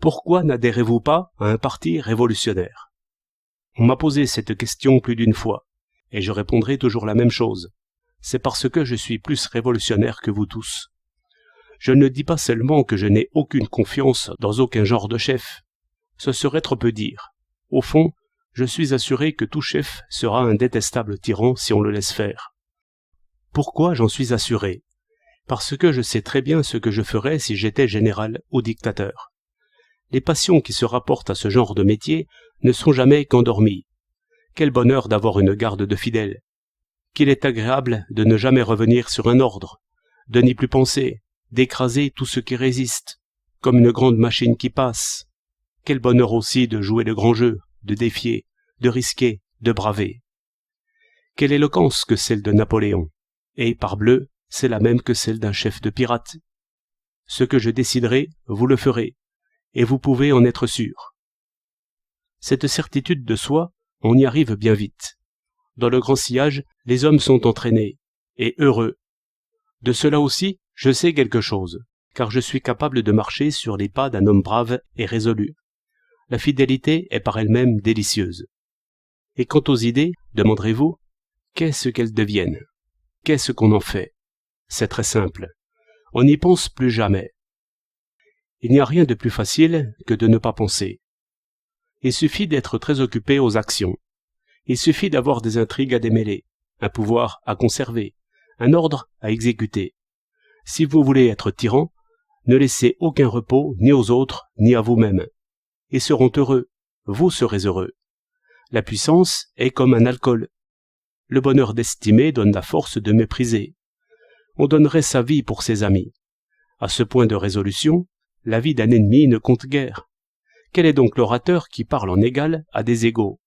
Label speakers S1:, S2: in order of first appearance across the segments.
S1: Pourquoi n'adhérez-vous pas à un parti révolutionnaire? On m'a posé cette question plus d'une fois, et je répondrai toujours la même chose. C'est parce que je suis plus révolutionnaire que vous tous. Je ne dis pas seulement que je n'ai aucune confiance dans aucun genre de chef. Ce serait trop peu dire. Au fond, je suis assuré que tout chef sera un détestable tyran si on le laisse faire. Pourquoi j'en suis assuré? Parce que je sais très bien ce que je ferais si j'étais général ou dictateur. Les passions qui se rapportent à ce genre de métier ne sont jamais qu'endormies. Quel bonheur d'avoir une garde de fidèles. Qu'il est agréable de ne jamais revenir sur un ordre, de n'y plus penser, d'écraser tout ce qui résiste, comme une grande machine qui passe. Quel bonheur aussi de jouer le grand jeu, de défier, de risquer, de braver. Quelle éloquence que celle de Napoléon, et parbleu, c'est la même que celle d'un chef de pirates. Ce que je déciderai, vous le ferez, et vous pouvez en être sûr. Cette certitude de soi, on y arrive bien vite. Dans le grand sillage, les hommes sont entraînés, et heureux. De cela aussi, je sais quelque chose, car je suis capable de marcher sur les pas d'un homme brave et résolu. La fidélité est par elle-même délicieuse. Et quant aux idées, demanderez-vous, qu'est-ce qu'elles deviennent? Qu'est-ce qu'on en fait? C'est très simple. On n'y pense plus jamais. Il n'y a rien de plus facile que de ne pas penser. Il suffit d'être très occupé aux actions. Il suffit d'avoir des intrigues à démêler, un pouvoir à conserver, un ordre à exécuter. Si vous voulez être tyran, ne laissez aucun repos ni aux autres ni à vous-même. Ils seront heureux, vous serez heureux. La puissance est comme un alcool. Le bonheur d'estimer donne la force de mépriser. On donnerait sa vie pour ses amis. À ce point de résolution, la vie d'un ennemi ne compte guère. Quel est donc l'orateur qui parle en égal à des égaux?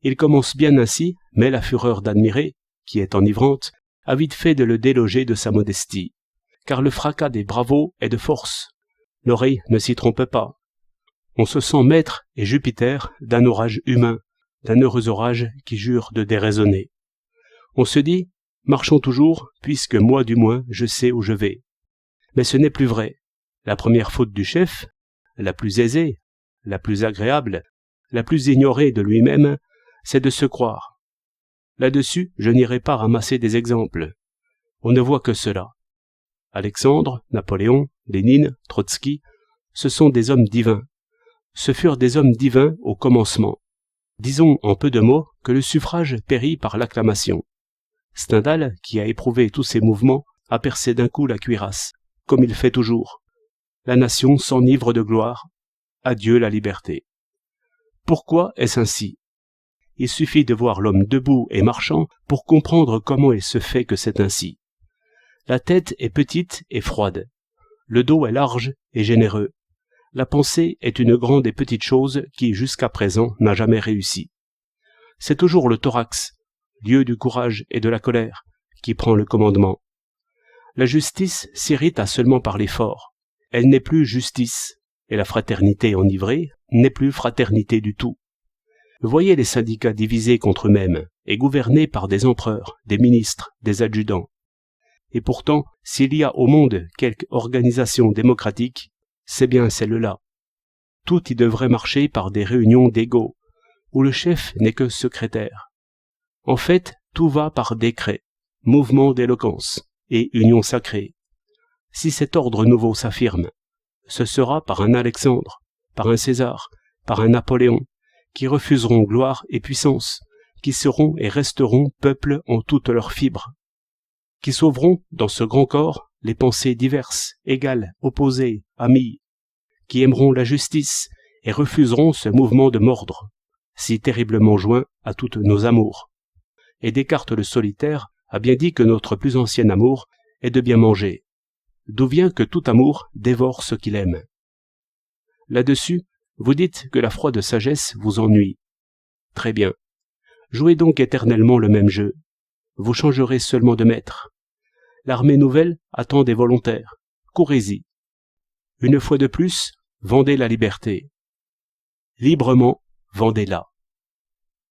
S1: Il commence bien ainsi, mais la fureur d'admirer, qui est enivrante, a vite fait de le déloger de sa modestie. Car le fracas des bravos est de force. L'oreille ne s'y trompe pas. On se sent maître et Jupiter d'un orage humain, d'un heureux orage qui jure de déraisonner. On se dit, marchons toujours, puisque moi du moins je sais où je vais. Mais ce n'est plus vrai. La première faute du chef, la plus aisée, la plus agréable, la plus ignorée de lui-même, c'est de se croire. Là-dessus, je n'irai pas ramasser des exemples. On ne voit que cela. Alexandre, Napoléon, Lénine, Trotsky, ce sont des hommes divins. Ce furent des hommes divins au commencement. Disons en peu de mots que le suffrage périt par l'acclamation. Stendhal, qui a éprouvé tous ces mouvements, a percé d'un coup la cuirasse, comme il fait toujours. La nation s'enivre de gloire. Adieu la liberté. Pourquoi est-ce ainsi? Il suffit de voir l'homme debout et marchant pour comprendre comment il se fait que c'est ainsi. La tête est petite et froide. Le dos est large et généreux. La pensée est une grande et petite chose qui, jusqu'à présent, n'a jamais réussi. C'est toujours le thorax, lieu du courage et de la colère, qui prend le commandement. La justice s'irrite à seulement parler fort. Elle n'est plus justice, et la fraternité enivrée n'est plus fraternité du tout. Voyez les syndicats divisés contre eux-mêmes et gouvernés par des empereurs, des ministres, des adjudants. Et pourtant, s'il y a au monde quelque organisation démocratique, c'est bien celle-là. Tout y devrait marcher par des réunions d'égaux, où le chef n'est que secrétaire. En fait, tout va par décret, mouvement d'éloquence et union sacrée. Si cet ordre nouveau s'affirme, ce sera par un Alexandre, par un César, par un Napoléon, qui refuseront gloire et puissance, qui seront et resteront peuple en toutes leurs fibres, qui sauveront dans ce grand corps les pensées diverses, égales, opposées, amies, qui aimeront la justice et refuseront ce mouvement de mordre, si terriblement joint à toutes nos amours. Et Descartes le solitaire a bien dit que notre plus ancien amour est de bien manger, d'où vient que tout amour dévore ce qu'il aime. Là-dessus, vous dites que la froide sagesse vous ennuie. Très bien. Jouez donc éternellement le même jeu. Vous changerez seulement de maître. L'armée nouvelle attend des volontaires. Courez-y. Une fois de plus, vendez la liberté. Librement, vendez-la.